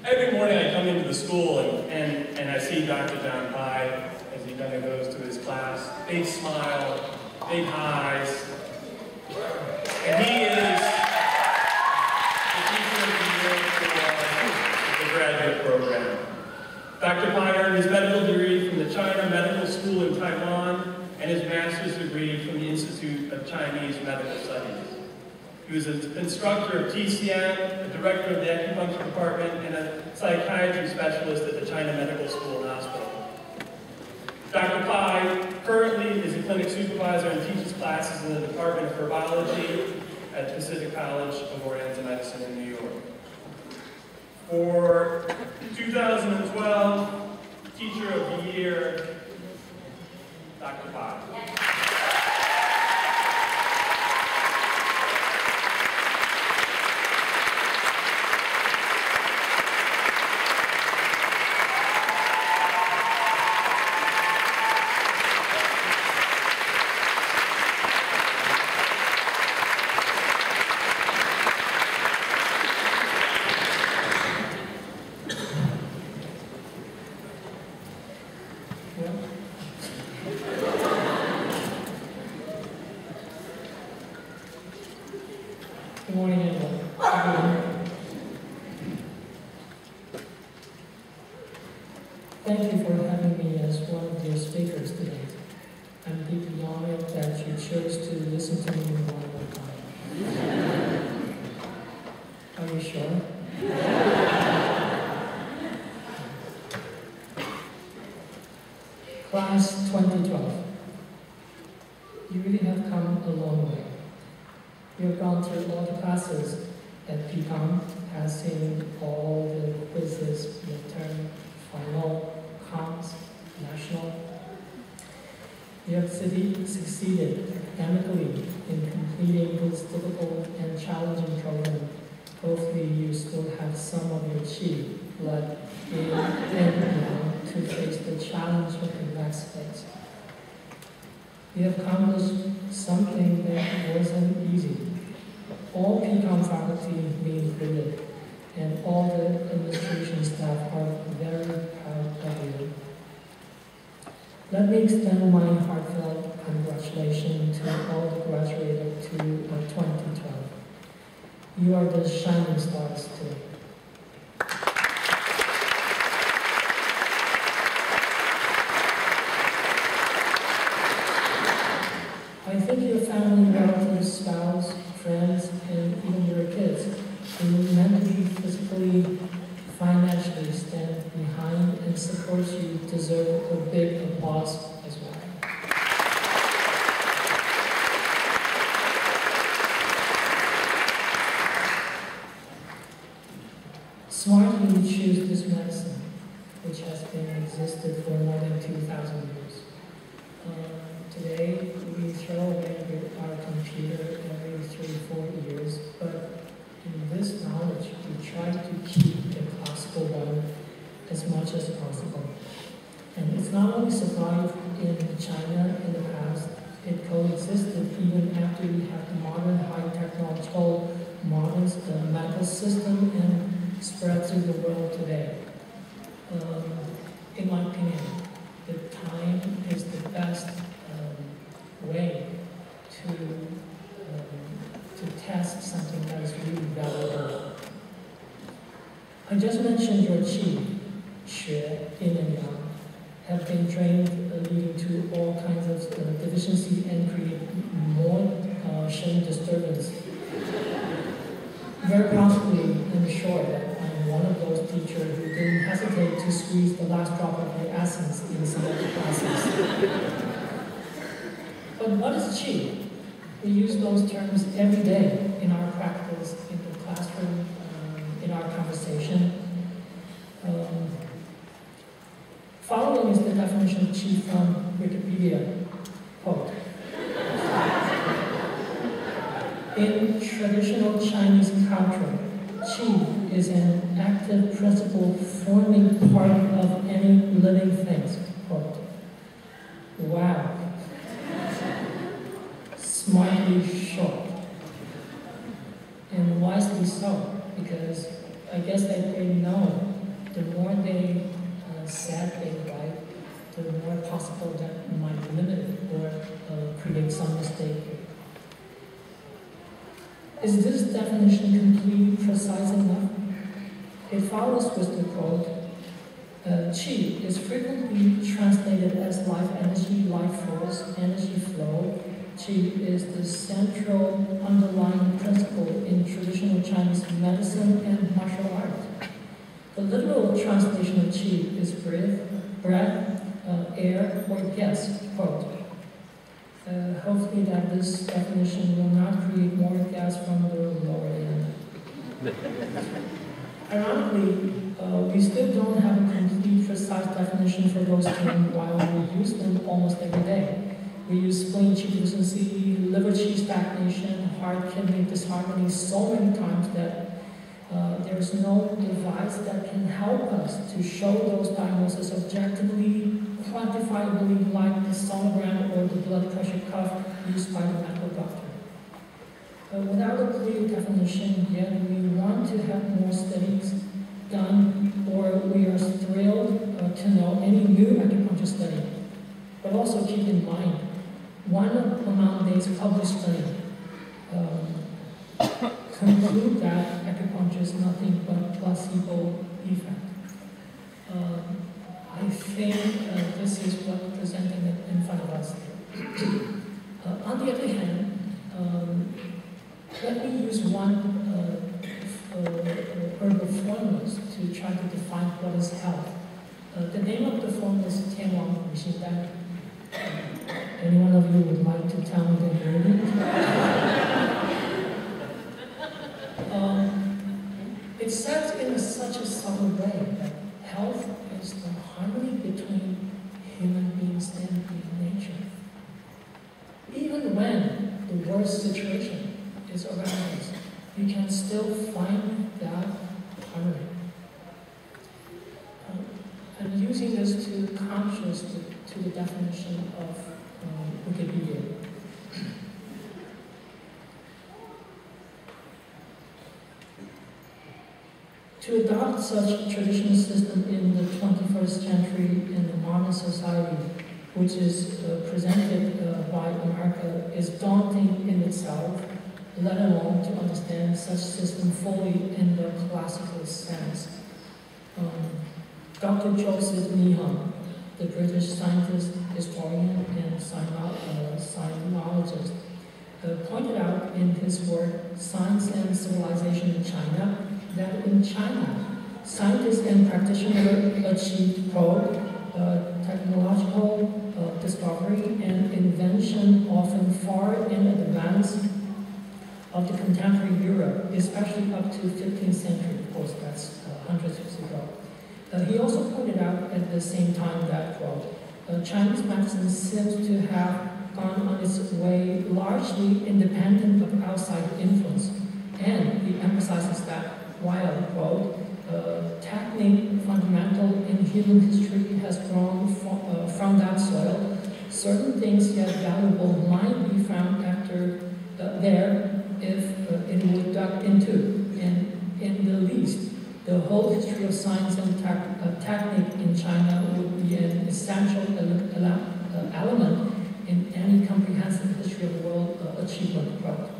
Every morning I come into the school and I see Dr. John Pye as he kind of goes to his class. Big smile, big highs. And he is the teacher of the year for the graduate program. Dr. Pye earned his medical degree from the China Medical School in Taiwan and his master's degree from the Institute of Chinese Medical Studies. He was an instructor of TCM, a director of the acupuncture department, and a psychiatry specialist at the China Medical School and Hospital. Dr. Pye currently is a clinic supervisor and teaches classes in the Department of Herbology at Pacific College of Oriental Medicine in New York. For 2012 Teacher of the Year, Dr. Pye. Good morning, everyone. Thank you for having me as one of your speakers today. I'm deeply honored that you chose to listen to me one more time. Are you sure? Class 2012. You really have come a long way. You have gone through all the classes at PCOM, passing all the quizzes, midterm, final, comps, national. You have succeeded academically in completing this difficult and challenging program. Hopefully you still have some of your chi left in and now to face the challenge of the next phase. You have accomplished something that wasn't easy. All PCOM faculty, me included, and all the administration staff are very proud of you. Let me extend my heartfelt congratulations to all the graduated to 2012. You are the shining stars today. I think your family, relatives, spouse, friends, and even your kids who mentally, physically, financially stand behind and support you deserve a big applause as well. Smartly choose this medicine, which has been existed for more than 2,000 years. Today, we throw away our computer every 3-4 years, but in this knowledge, we try to keep the classical one as much as possible. And it's not only survived in China in the past, it coexisted even after we have the modern high technological models, the medical system, and spread through the world today. In my opinion, the time is the best way to test something that is really valuable. I just mentioned your qi, xue, yin and yang, have been trained leading to all kinds of deficiency and create more Shen disturbance. Very proudly, I'm sure that I'm one of those teachers who didn't hesitate to squeeze the last drop of your essence in some of the classes. But what is qi? We use those terms every day in our practice, in the classroom, in our conversation. Following is the definition of qi from Wikipedia. Quote, in traditional Chinese culture, qi is an active principle forming part of any living things. Quote. Wow. Smartly short. And wisely so, because I guess they know the more they said they write, the more possible that might limit or create some mistake. Is this definition completely precise enough? It follows with the quote, Qi is frequently translated as life energy, life force, energy flow. Qi is the central underlying principle in traditional Chinese medicine and martial art. The literal translation of Qi is breath, air, or gas, quote. Hopefully that this definition will not create more gas from the lower end. Ironically, we still don't have a complete, precise definition for those terms while we use them almost every day. We use spleen qi deficiency, liver qi stagnation, heart kidney disharmony so many times that there's no device that can help us to show those diagnoses objectively, quantifiably, like the sonogram or the blood pressure cuff used by the medical doctor. Without a clear definition, yet we want to have more studies done, or we are thrilled to know any new acupuncture study. But also keep in mind, one among these published studies conclude that acupuncture is nothing but placebo effect. I think this is what presenting it in front of us. On the other hand, let me use one herbal formulas to try to define what is health. The name of the formula is Tian Wang Wu Xin Dan. Any one of you would like to tell me the ingredient? It says in such a subtle way that health is the harmony between human beings and nature. Even when the worst situation is around us, you can still find that harmony. I'm using this to contrast to the definition of Wikipedia. To adopt such traditional system in the 21st century in the modern society, which is presented by America, is daunting in itself, let alone to understand such system fully in the classical sense. Dr. Joseph Needham, the British scientist, historian, and sinologist, pointed out in his work, Science and Civilization in China, that in China, scientists and practitioners achieved technological discovery and invention often far in advance of the contemporary Europe, especially up to 15th century, of course, that's hundreds of years ago. He also pointed out at the same time that, quote, Chinese medicine seems to have gone on its way largely independent of outside influence, and he emphasizes that while, quote, technique fundamental in human history has grown from that soil, certain things yet valuable might be found after there if it were dug into. And in the least, the whole history of science and technique in China would be an essential element in any comprehensive history of the world achievement. Quote.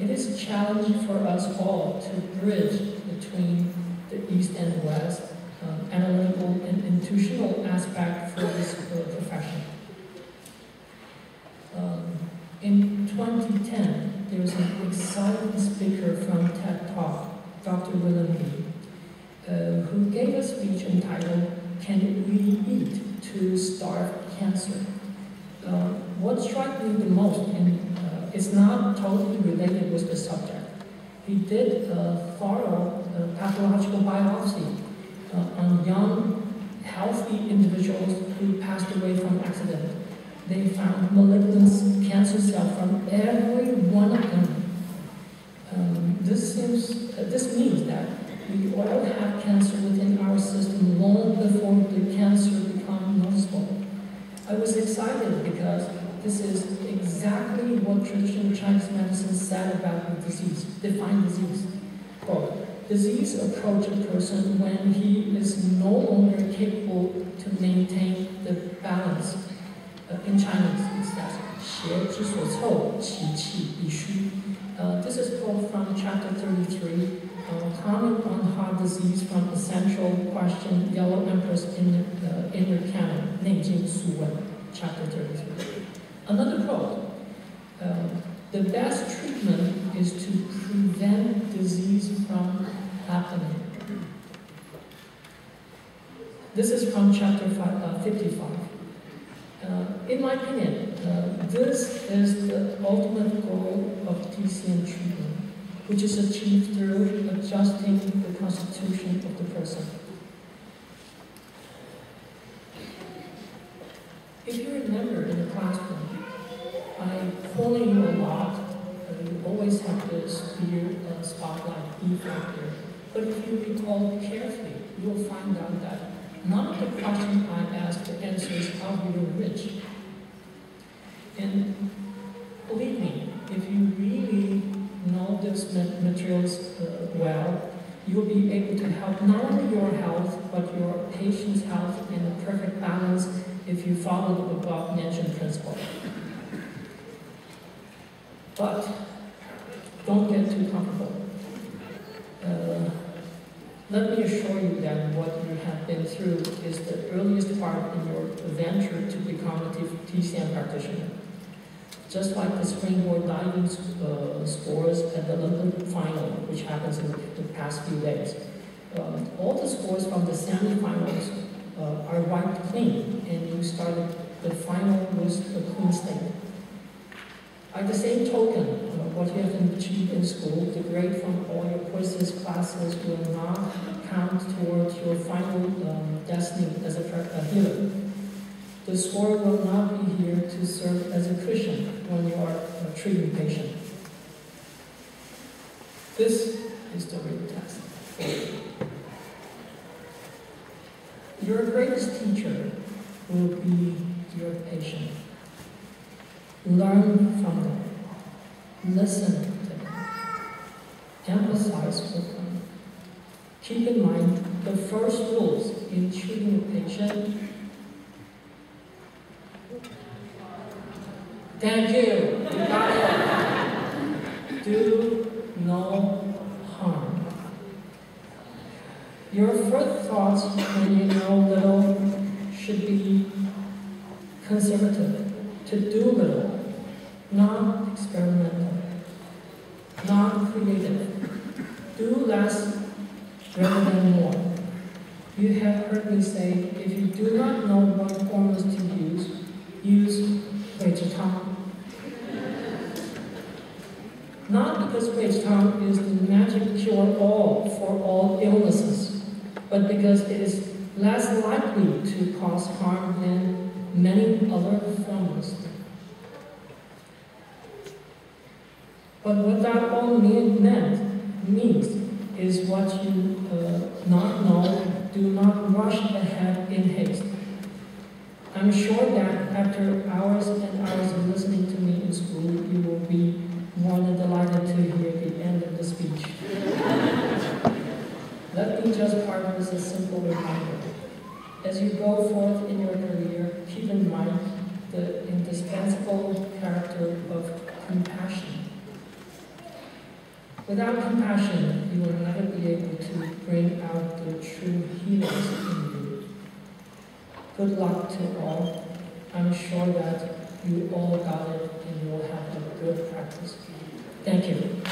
It is a challenge for us all to bridge between the East and West, analytical and intuitional aspect for this profession. In 2010, there was an exciting speaker from TED Talk, Dr. William Li, who gave a speech entitled, Can We Eat to Starve Cancer? What struck me the most, and it's not totally related with the subject, he did a thorough pathological biopsy on young, healthy individuals who passed away from accident. They found malignant cancer cells from every one of them. This means that we all have cancer within our system long before the cancer becomes noticeable. I was excited because this is exactly what traditional Chinese medicine said about the disease, defined disease. Quote, Disease approach a person when he is no longer capable to maintain the balance. In Chinese, it says, 邪之所凑，其气必虚. This is quote from chapter 33, comment on heart disease from essential question, Yellow Empress Inner Canon, 内经素问, chapter 33. Another quote, the best treatment is to prevent disease from happening. This is from chapter 55. In my opinion, this is the ultimate goal of TCM treatment, which is achieved through adjusting the constitution of the person. If you remember in the classroom, I corner you a lot. You always have this fear spotlight E factor. But if you recall carefully, you will find out that none of the questions I asked the answers are really rich. And believe me, if you really know these materials well, you'll be able to help not only your health, but your patient's health in a perfect balance if you follow the above mentioned principle. But don't get too comfortable. Let me assure you that what you have been through is the earliest part in your venture to become a TCM practitioner. Just like the springboard diving scores at the Olympic final, which happens in the past few days. All the scores from the semifinals are wiped clean, and you started the final with a clean slate. By the same token, what you have achieved in school, the grade from all your quizzes, classes will not count towards your final destiny as a healer. The score will not be here to serve as a cushion when you are treating a patient. This is the real test. Your greatest teacher will be your patient. Learn from them. Listen to them. Emphasize with them. Keep in mind the first rules in treating a patient. Thank you. You got it. Do no harm. Your first thoughts when you know little should be conservative. To do little, not experimental, not creative. Do less rather than more. You have heard me say, if you do not know what formulas to use 味之汤. Not because 味之汤 is the magic cure-all for all illnesses, but because it is less likely to cause harm than many other formulas. But what that all means is what you not know, do not rush ahead in haste. I'm sure that after hours and hours of listening to me in school, you will be more than delighted to hear the end of the speech. Let me just part with a simple reminder. As you go forth in your career, keep in mind the indispensable character of compassion. Without compassion, you will never be able to bring out the true healers in you. Good luck to all. I'm sure that you all got it and you will have a good practice. Thank you.